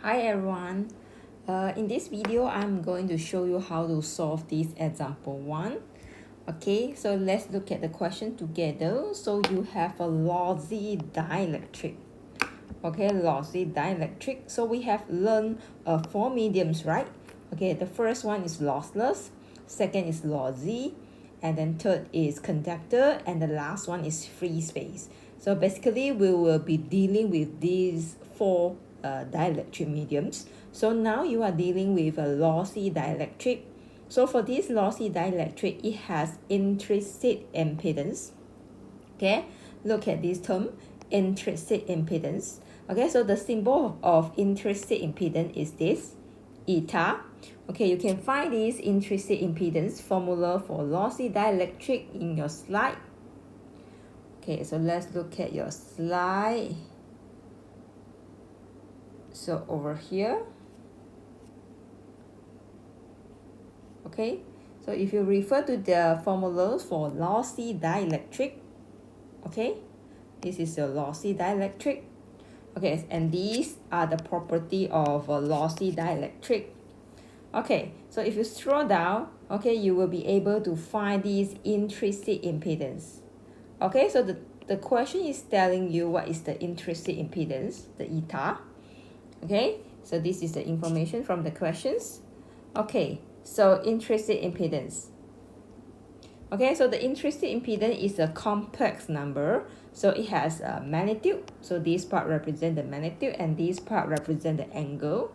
Hi everyone. In this video, I'm going to show you how to solve this example 1. Okay, so let's look at the question together. So you have a lossy dielectric. Okay, lossy dielectric. So we have learned 4 mediums, right? Okay, the first one is lossless, second is lossy, and then third is conductor, and the last one is free space. So basically, we will be dealing with these 4 dielectric mediums. So now you are dealing with a lossy dielectric. So for this lossy dielectric, it has intrinsic impedance. Okay, look at this term, intrinsic impedance. Okay, so the symbol of intrinsic impedance is this, eta. Okay, you can find this intrinsic impedance formula for lossy dielectric in your slide. Okay, so let's look at your slide. So over here, okay, so if you refer to the formulas for lossy dielectric, okay, this is a lossy dielectric. Okay, and these are the property of a lossy dielectric. Okay, so if you scroll down, okay, you will be able to find this intrinsic impedance. Okay, so the question is telling you what is the intrinsic impedance, the eta. Okay, so this is the information from the questions. Okay, so intrinsic impedance. Okay, so the intrinsic impedance is a complex number. So it has a magnitude. So this part represents the magnitude and this part represents the angle.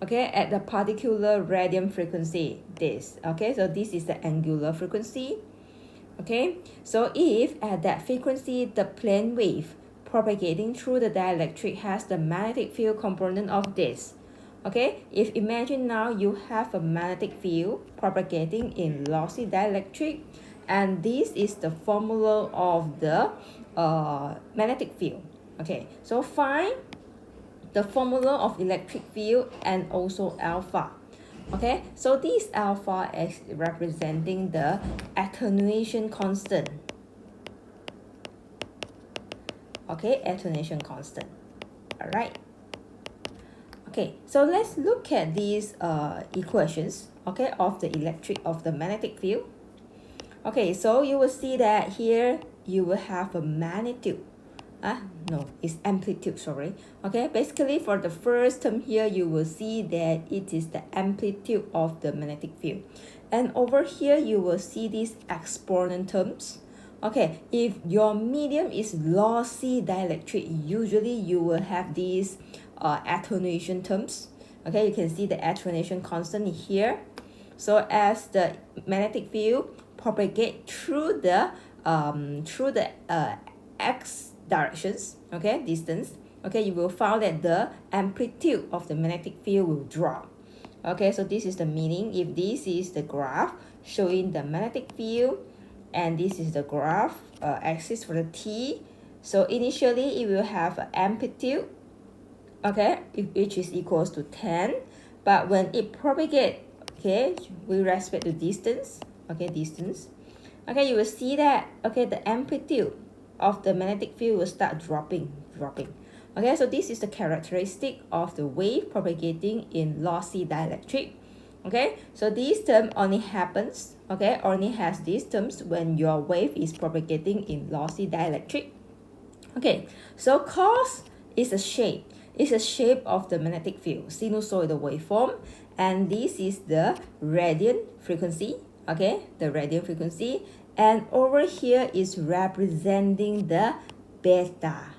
Okay, at the particular radian frequency, this. Okay, so this is the angular frequency. Okay, so if at that frequency, the plane wave propagating through the dielectric has the magnetic field component of this. Okay, if imagine now you have a magnetic field propagating in lossy dielectric, and this is the formula of the magnetic field. Okay, so find the formula of electric field and also alpha. Okay, so this alpha is representing the attenuation constant. Okay, attenuation constant. All right. Okay, so let's look at these equations, okay, of the magnetic field. Okay, so you will see that here you will have a magnitude. No, it's amplitude, sorry. Okay, basically for the first term here, you will see that it is the amplitude of the magnetic field. And over here, you will see these exponent terms. Okay, if your medium is lossy dielectric, usually you will have these attenuation terms. Okay, you can see the attenuation constant here. So as the magnetic field propagate through the x directions, okay, distance, okay, you will find that the amplitude of the magnetic field will drop. Okay, so this is the meaning. If this is the graph showing the magnetic field and this is the graph axis for the t, so initially it will have an amplitude, okay, which is equals to 10, but when it propagate, okay, with respect to distance, okay, distance, okay, you will see that, okay, the amplitude of the magnetic field will start dropping. Okay, so this is the characteristic of the wave propagating in lossy dielectric. Okay, so this term only happens, okay, only has these terms when your wave is propagating in lossy dielectric. Okay, so cos is a shape. It's a shape of the magnetic field, sinusoidal waveform, and this is the radian frequency. Okay, the radian frequency, and over here is representing the beta.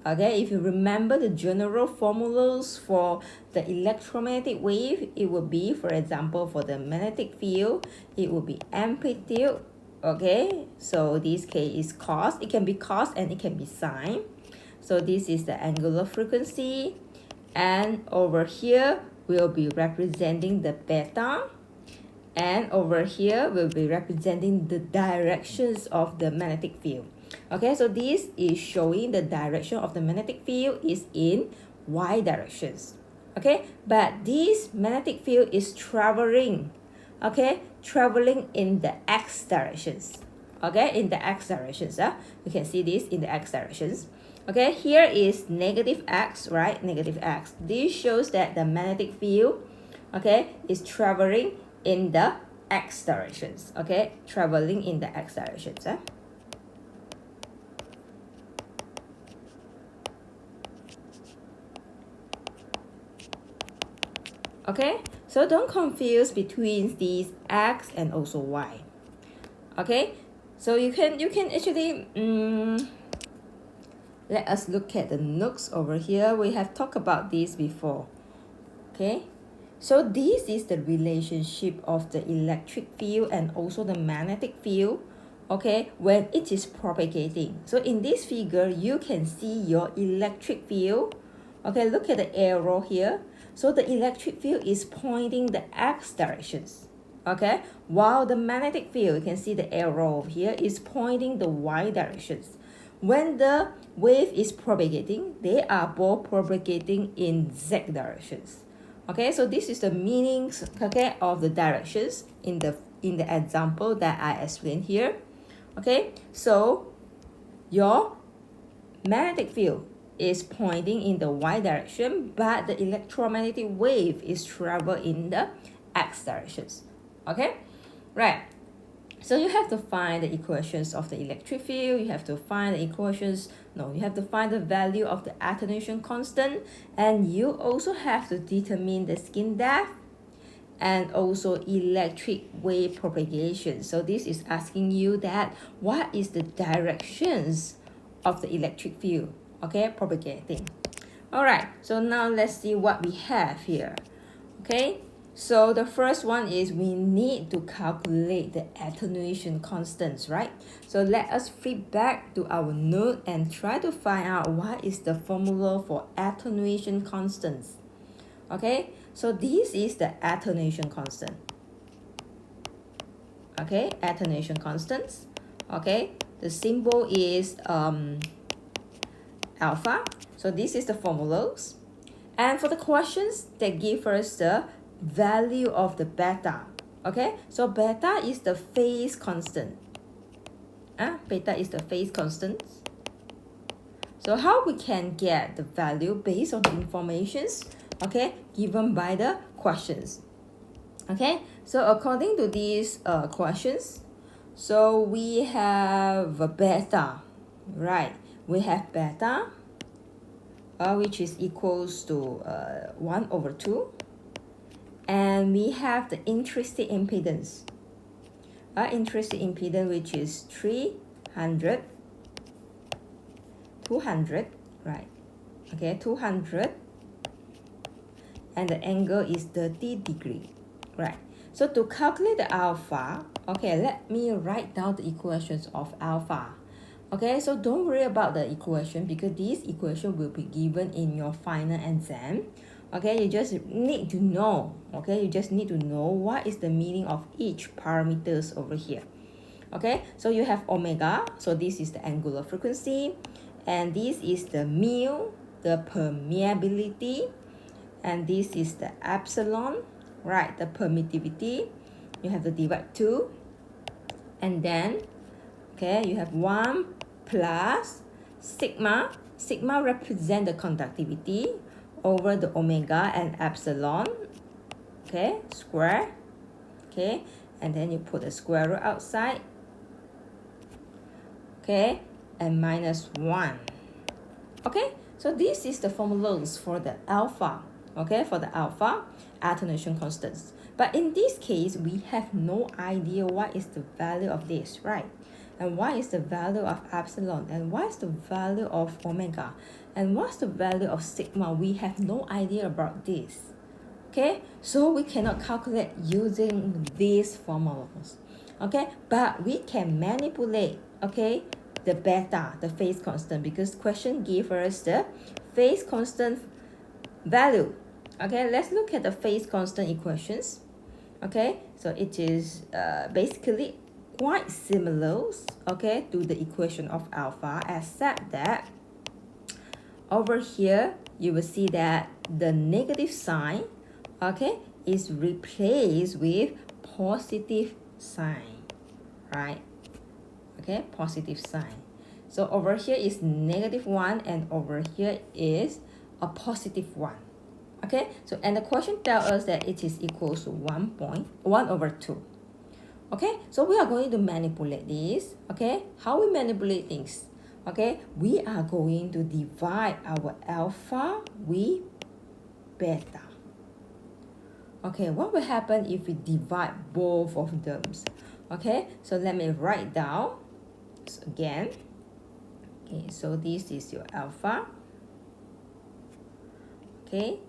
Okay, if you remember the general formulas for the electromagnetic wave, it would be, for example, for the magnetic field, it would be amplitude. Okay, so this case is cos. It can be cos and it can be sine. So this is the angular frequency, and over here will be representing the beta, and over here will be representing the directions of the magnetic field. Okay, so this is showing the direction of the magnetic field is in y directions. Okay, but this magnetic field is traveling, okay, traveling in the x directions. Okay, in the x directions. You can see this in the x directions. Okay, here is negative x, right? Negative x. This shows that the magnetic field, okay, is traveling in the x directions. Okay, traveling in the x directions. Okay, so don't confuse between these x and also y. Okay, so you can actually let us look at the nooks over here. We have talked about this before. Okay, so this is the relationship of the electric field and also the magnetic field, okay, when it is propagating. So in this figure, you can see your electric field. Okay, look at the arrow here. So the electric field is pointing the x directions. Okay, while the magnetic field, you can see the arrow over here, is pointing the y directions. When the wave is propagating, they are both propagating in z directions. Okay, so this is the meanings, okay, of the directions in the example that I explained here. Okay, so your magnetic field is pointing in the y direction, but the electromagnetic wave is travel in the x directions. Okay, right. So you have to find the equations of the electric field. You have to find the equations. No, you have to find the value of the attenuation constant, and you also have to determine the skin depth and also electric wave propagation. So this is asking you that what is the directions of the electric field, okay, propagating. All right, so now let's see what we have here. Okay, so the first one is we need to calculate the attenuation constants, right? So let us flip back to our note and try to find out what is the formula for attenuation constants. Okay, so this is the attenuation constant. Okay, attenuation constants. Okay, the symbol is alpha. So this is the formulas. And for the questions, they give us the value of the beta. Okay, so beta is the phase constant. Beta is the phase constant. So how we can get the value based on the informations, okay, given by the questions. Okay, so according to these questions, so we have a beta, right? We have beta, which is equals to 1 over 2. And we have the intrinsic impedance. Intrinsic impedance, which is 300, 200, right? Okay, 200. And the angle is 30 degree, right? So to calculate the alpha, okay, let me write down the equations of alpha. Okay, so don't worry about the equation because this equation will be given in your final exam. Okay, you just need to know, okay, you just need to know what is the meaning of each parameters over here. Okay, so you have omega, so this is the angular frequency, and this is the mu, the permeability, and this is the epsilon, right, the permittivity. You have to divide 2, and then, okay, you have 1 plus sigma. Sigma represent the conductivity over the omega and epsilon, okay, square, okay, and then you put the square root outside, okay, and minus 1. Okay, so this is the formulas for the alpha, okay, for the alpha attenuation constants. But in this case, we have no idea what is the value of this, right? And what is the value of epsilon? And what is the value of omega? And what's the value of sigma? We have no idea about this. Okay, so we cannot calculate using these formulas. Okay, but we can manipulate, okay, the beta, the phase constant, because question give us the phase constant value. Okay, let's look at the phase constant equations. Okay, so it is basically quite similar, okay, to the equation of alpha, except that over here you will see that the negative sign, okay, is replaced with positive sign, right? Okay, positive sign. So over here is -1 and over here is a +1. Okay, so and the question tells us that it is equals to 1.1/2. Okay, so we are going to manipulate this. Okay, how we manipulate things? Okay, we are going to divide our alpha with beta. Okay, what will happen if we divide both of them? Okay, so let me write down again. Okay, so this is your alpha. Okay,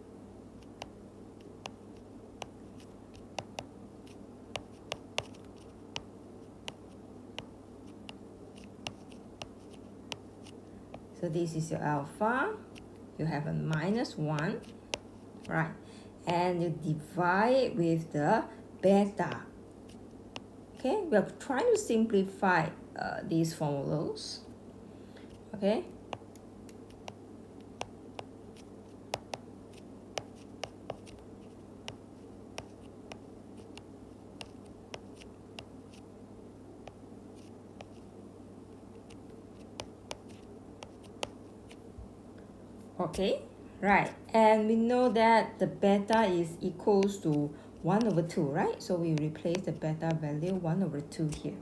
so this is your alpha. You have a -1, right? And you divide with the beta. Okay, we are trying to simplify these formulas. Okay. Okay, right, and we know that the beta is equals to 1/2, right? So we replace the beta value 1/2 here.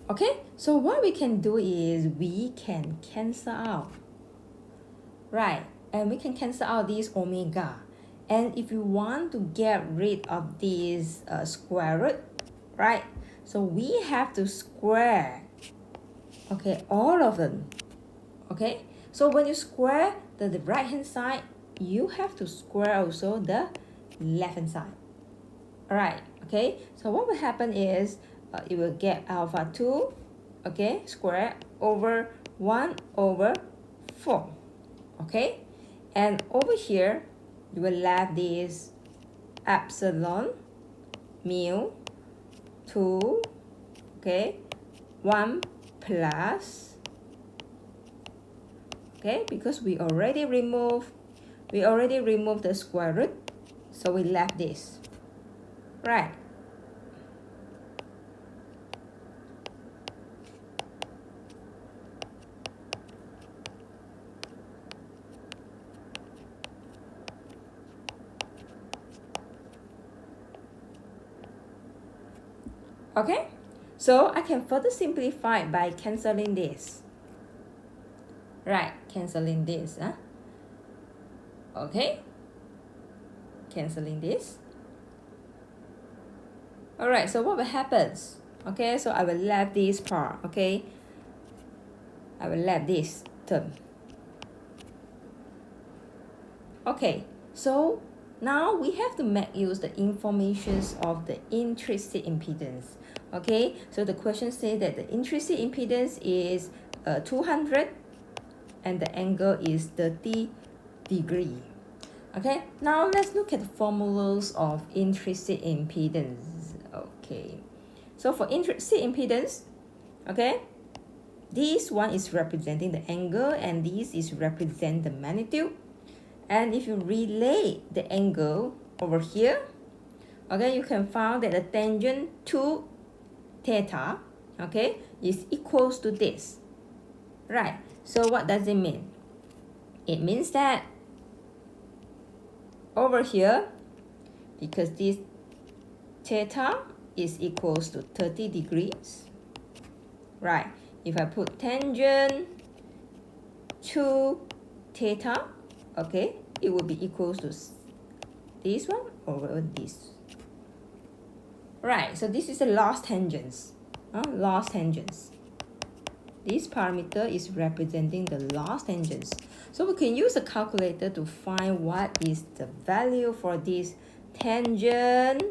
Okay, so what we can do is we can cancel out, right? And we can cancel out this omega. And if you want to get rid of this square root, right? So we have to square, okay, all of them. Okay, so when you square the right hand side, you have to square also the left hand side. All right, okay, so what will happen is you will get alpha 2, okay, square over 1/4. Okay, and over here you will have this epsilon mu 2, okay, 1 plus, okay, because we already removed the square root, so we left this, right? Okay, so I can further simplify by cancelling this, right? Cancelling this, okay, cancelling this. All right, so what will happen? Okay, so I will left this part. Okay, I will left this term. Okay, so now we have to make use the informations of the intrinsic impedance. Okay, so the question says that the intrinsic impedance is 200 and the angle is 30 degree. Okay, now let's look at the formulas of intrinsic impedance. Okay, so for intrinsic impedance, okay, this one is representing the angle and this is represent the magnitude. And if you relate the angle over here, okay, you can find that the tangent to theta, okay, is equals to this, right? So what does it mean? It means that over here, because this theta is equals to 30 degrees, right? If I put tangent to theta, okay, it will be equals to this one over this. Right, so this is the lost tangents. Lost tangents. This parameter is representing the lost tangents. So we can use a calculator to find what is the value for this tangent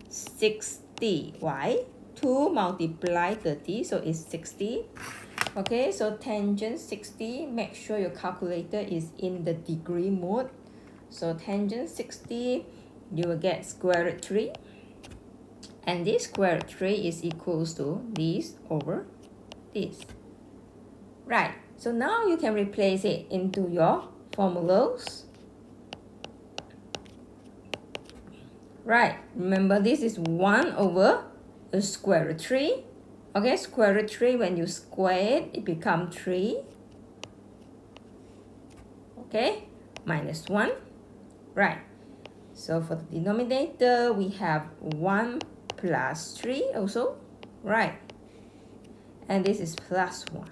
60. Why? 2 multiply 30, so it's 60. Okay, so tangent 60, make sure your calculator is in the degree mode. So tangent 60, you will get square root 3. And this square root 3 is equals to this over this. Right, so now you can replace it into your formulas. Right, remember this is 1 over the square root 3. Okay, square root 3, when you square it, it becomes 3. Okay, minus 1. Right. So for the denominator, we have 1 plus 3 also. Right. And this is plus 1.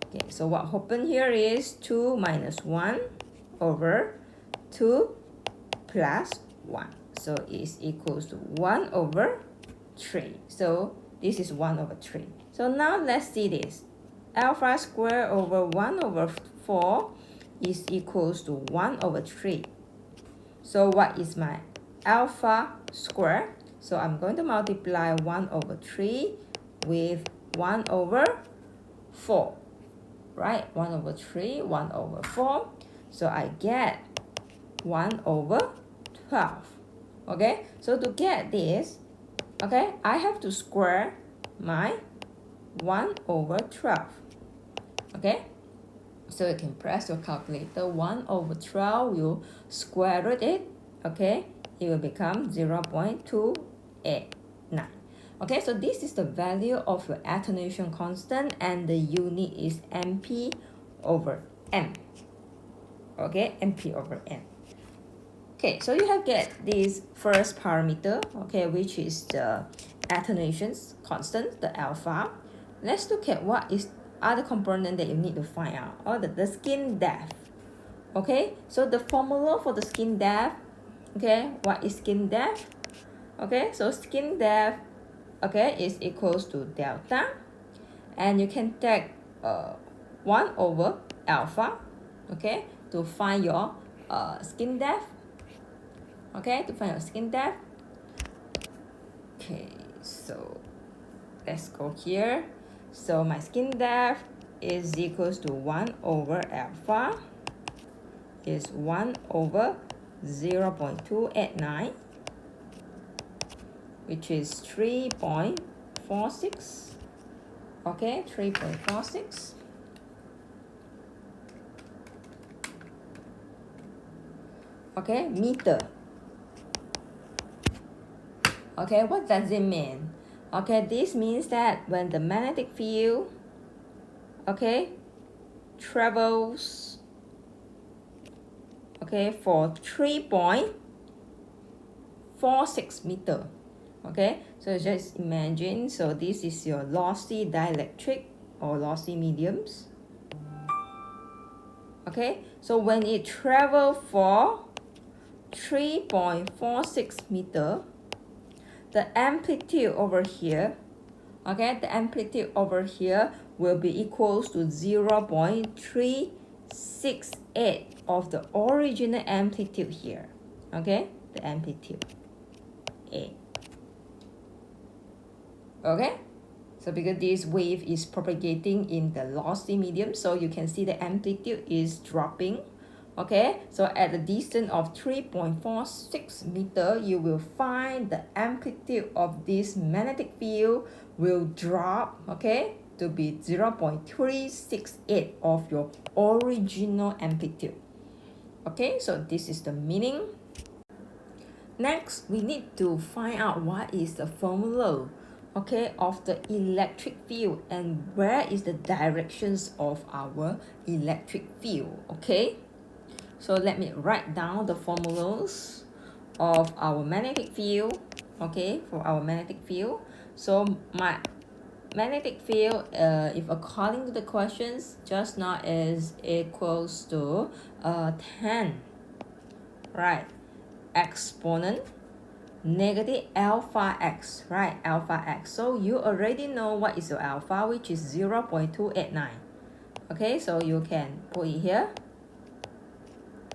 Okay, so what happened here is 2 minus 1 over 2 plus 1. So it is equals to 1 over 3. So this is 1 over 3. So now let's see this. Alpha squared over 1 over 4 is equals to 1 over 3. So what is my alpha square? So I'm going to multiply 1 over 3 with 1 over 4. Right? 1 over 3, 1 over 4. So I get 1 over 12. Okay? So to get this, okay, I have to square my 1 over 12. Okay? So you can press your calculator. 1 over 12 will square root it. Okay? It will become 0.289. Okay, so this is the value of your attenuation constant, and the unit is MP over M. Okay, MP over M. Okay, so you have get this first parameter, okay, which is the attenuation constant, the alpha. Let's look at what is other component that you need to find out, or the skin depth. Okay, so the formula for the skin depth, okay, what is skin depth? Okay, so skin depth, okay, is equals to delta, and you can take 1 over alpha, okay, to find your skin depth. Okay, to find your skin depth. Okay, so let's go here. So my skin depth is equals to 1 over alpha is 1 over 0.289, which is 3.46. Okay, 3.46. Okay, meter. Okay, what does it mean? Okay, this means that when the magnetic field, okay, travels, okay, for 3.46 meter. Okay, so just imagine, so this is your lossy dielectric or lossy mediums. Okay, so when it travels for 3.46 meter, the amplitude over here, okay, the amplitude over here will be equals to 0.368 of the original amplitude here. Okay, the amplitude A. Okay, so because this wave is propagating in the lossy medium, so you can see the amplitude is dropping. Okay, so at a distance of 3.46 meter, you will find the amplitude of this magnetic field will drop, okay, to be 0.368 of your original amplitude. Okay, so this is the meaning. Next, we need to find out what is the formula, okay, of the electric field and where is the directions of our electric field. Okay, so let me write down the formulas of our magnetic field. Okay, for our magnetic field. So my magnetic field, if according to the questions just now, is equals to 10, right, exponent negative alpha x, right, alpha x. So you already know what is your alpha, which is 0.289. Okay, so you can put it here,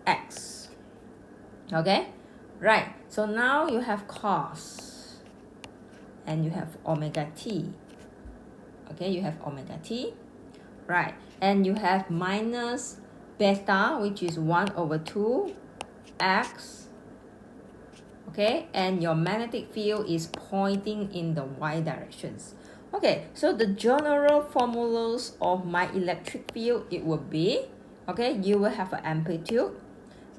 x. Okay, right, so now you have cos and you have omega t. Okay, you have omega t, right, and you have minus beta, which is 1 over 2 x. Okay, and your magnetic field is pointing in the y directions. Okay, so the general formulas of my electric field, it will be, okay, you will have an amplitude,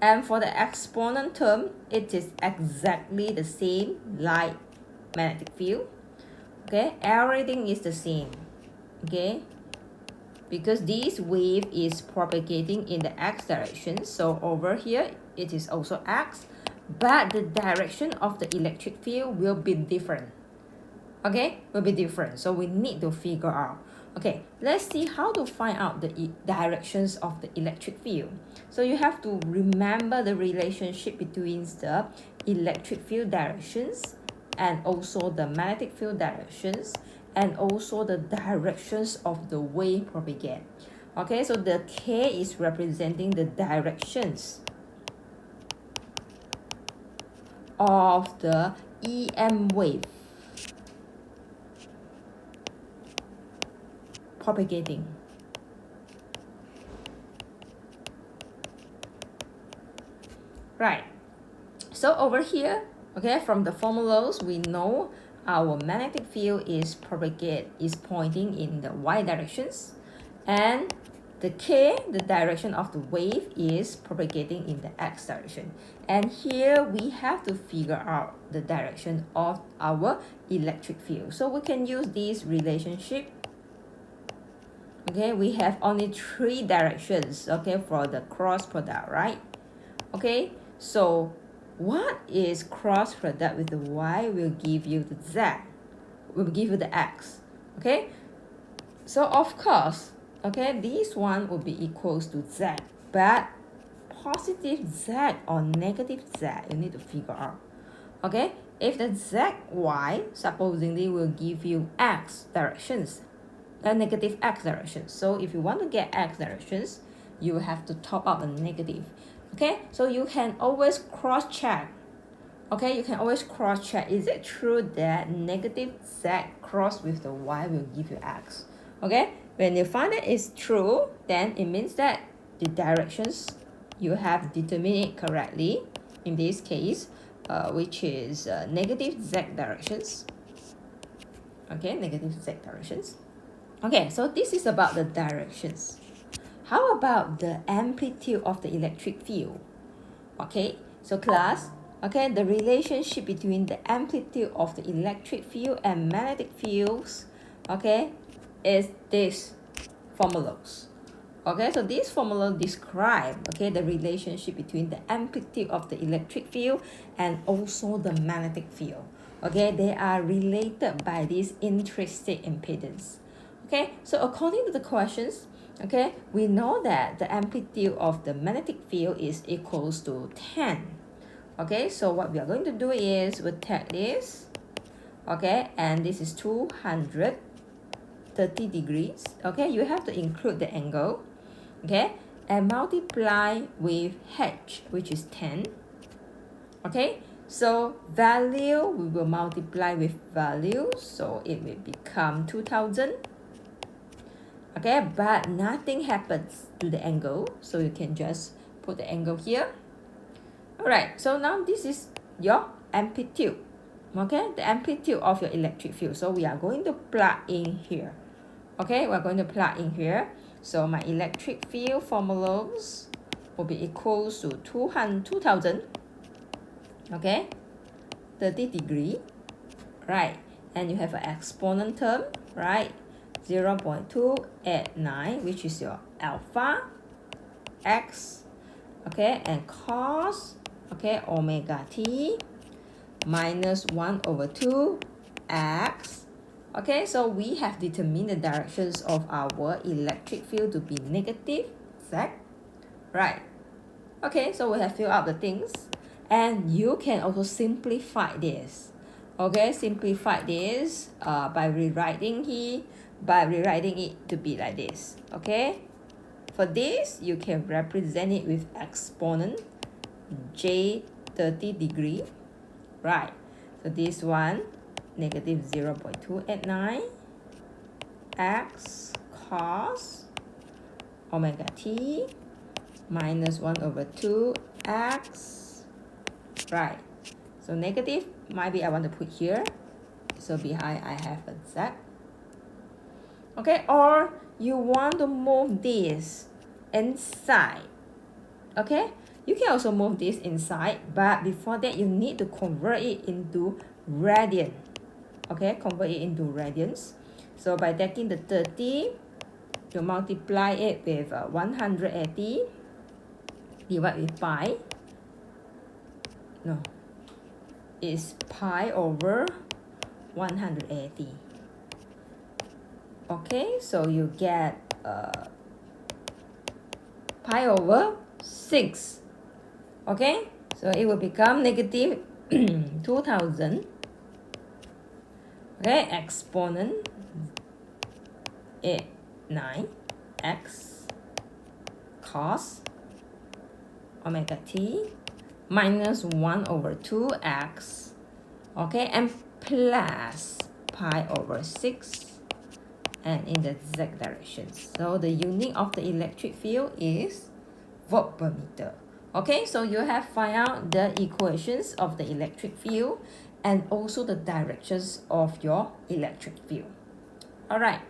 and for the exponent term, it is exactly the same like magnetic field. Okay, everything is the same. Okay, because this wave is propagating in the x direction, so over here it is also x, but the direction of the electric field will be different. Okay, will be different, so we need to figure out. Okay, let's see how to find out the directions of the electric field. So you have to remember the relationship between the electric field directions and also the magnetic field directions and also the directions of the wave propagate. Okay, so the K is representing the directions of the EM wave propagating. Right, so over here, okay, from the formulas we know our magnetic field is pointing in the y directions, and the K, the direction of the wave, is propagating in the x direction. And here we have to figure out the direction of our electric field. So we can use this relationship. Okay, we have only 3 directions, okay, for the cross product, right? Okay, so what is cross product with the y will give you the z, will give you the x. Okay, so of course, okay, this one will be equals to z, but positive z or negative z you need to figure out. Okay, if the zy supposedly will give you x directions, negative x directions, so if you want to get x directions, you have to top up a negative. Okay, so you can always cross check. Okay, you can always cross check, is it true that negative z cross with the y will give you x? Okay, when you find that it's true, then it means that the directions you have determined it correctly in this case, which is negative z directions. Okay, negative z directions. Okay, so this is about the directions. How about the amplitude of the electric field? Okay, so class, okay, the relationship between the amplitude of the electric field and magnetic fields, okay, is this formulas. Okay, so this formula describe, okay, the relationship between the amplitude of the electric field and also the magnetic field. Okay, they are related by this intrinsic impedance. Okay, so according to the questions, okay, we know that the amplitude of the magnetic field is equals to 10. Okay, so what we are going to do is we'll take this, okay, and this is 230 degrees. Okay, you have to include the angle, okay, and multiply with h, which is 10. Okay, so value we will multiply with value, so it will become 2000. Okay, but nothing happens to the angle, so you can just put the angle here. All right, so now this is your amplitude. Okay, the amplitude of your electric field, so we are going to plug in here. Okay, we're going to plug in here, so my electric field formulas will be equals to 2000, okay, 30 degree, right, and you have an exponent term, right, 0.289, which is your alpha x, okay, and cos, okay, omega t minus 1 over 2 x. Okay, so we have determined the directions of our electric field to be negative z, right? Okay, so we have filled out the things, and you can also simplify this. Okay, simplify this by rewriting it to be like this. Okay, for this you can represent it with exponent j 30 degree, right? So this one negative 0.289 x cos omega t minus 1 over 2 x, right? So negative, maybe I want to put here, so behind I have a z. Okay, or you want to move this inside. Okay, you can also move this inside, but before that you need to convert it into radian. okay, convert it into radians. So by taking the 30, you multiply it with 180 divided with pi. No, it's pi over 180. Okay, so you get pi over 6. Okay, so it will become negative 2000. Okay, exponent 9x cos omega t minus 1 over 2x, okay, and plus pi over 6 and in the z direction. So the unit of the electric field is volt per meter. Okay, so you have find out the equations of the electric field and also the directions of your electric field. All right.